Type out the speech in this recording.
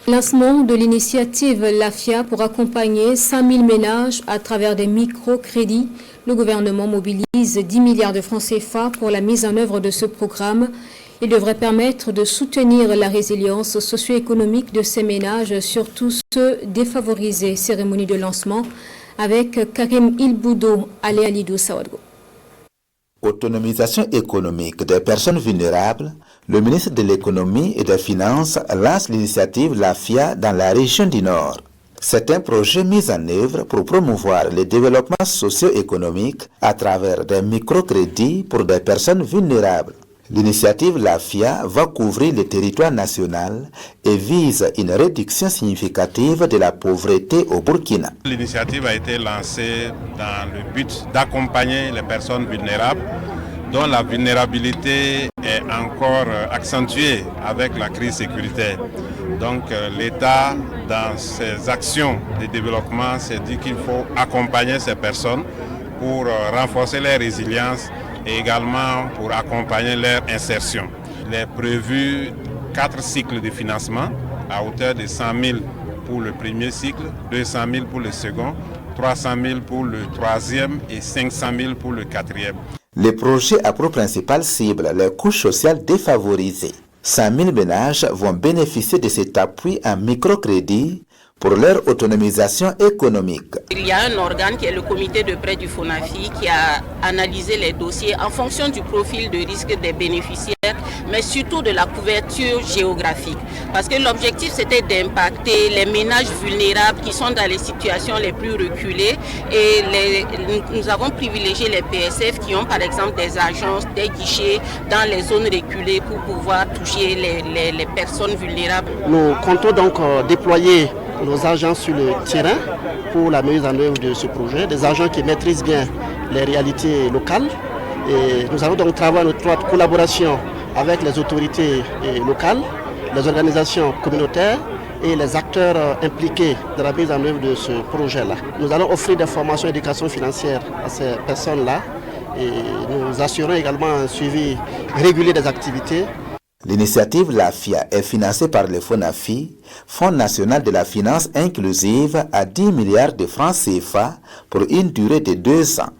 Lancement de l'initiative LAFIA pour accompagner 5 000 ménages à travers des microcrédits. Le gouvernement mobilise 10 milliards de francs CFA pour la mise en œuvre de ce programme. Il devrait permettre de soutenir la résilience socio-économique de ces ménages, surtout ceux défavorisés. Cérémonie de lancement avec Karim Ilboudo, Alé Alidou Sawadgo. Autonomisation économique des personnes vulnérables, le ministre de l'Économie et des Finances lance l'initiative LAFIA dans la région du Nord. C'est un projet mis en œuvre pour promouvoir le développement socio-économique à travers des microcrédits pour des personnes vulnérables. L'initiative LAFIA va couvrir le territoire national et vise une réduction significative de la pauvreté au Burkina. L'initiative a été lancée dans le but d'accompagner les personnes vulnérables dont la vulnérabilité est encore accentuée avec la crise sécuritaire. Donc l'État, dans ses actions de développement, s'est dit qu'il faut accompagner ces personnes pour renforcer leur résilience et également pour accompagner leur insertion. Il est prévu 4 cycles de financement à hauteur de 100 000 pour le premier cycle, 200 000 pour le second, 300 000 pour le troisième et 500 000 pour le quatrième. Le projet a pour principale cible les couches sociales défavorisées. 100 000 ménages vont bénéficier de cet appui en microcrédit pour leur autonomisation économique. Il y a un organe qui est le comité de prêt du FONAFI qui a analysé les dossiers en fonction du profil de risque des bénéficiaires, mais surtout de la couverture géographique. Parce que l'objectif c'était d'impacter les ménages vulnérables qui sont dans les situations les plus reculées et nous avons privilégié les PSF qui ont par exemple des agences, des guichets dans les zones reculées pour pouvoir toucher les personnes vulnérables. Nous comptons donc déployer nos agents sur le terrain pour la mise en œuvre de ce projet, des agents qui maîtrisent bien les réalités locales. Et nous allons donc travailler en étroite collaboration avec les autorités locales, les organisations communautaires et les acteurs impliqués dans la mise en œuvre de ce projet-là. Nous allons offrir des formations et d'éducation financière à ces personnes-là et nous assurons également un suivi régulier des activités. L'initiative LAFIA est financée par le FONAFI, Fonds national de la finance inclusive, à 10 milliards de francs CFA pour une durée de 2 ans.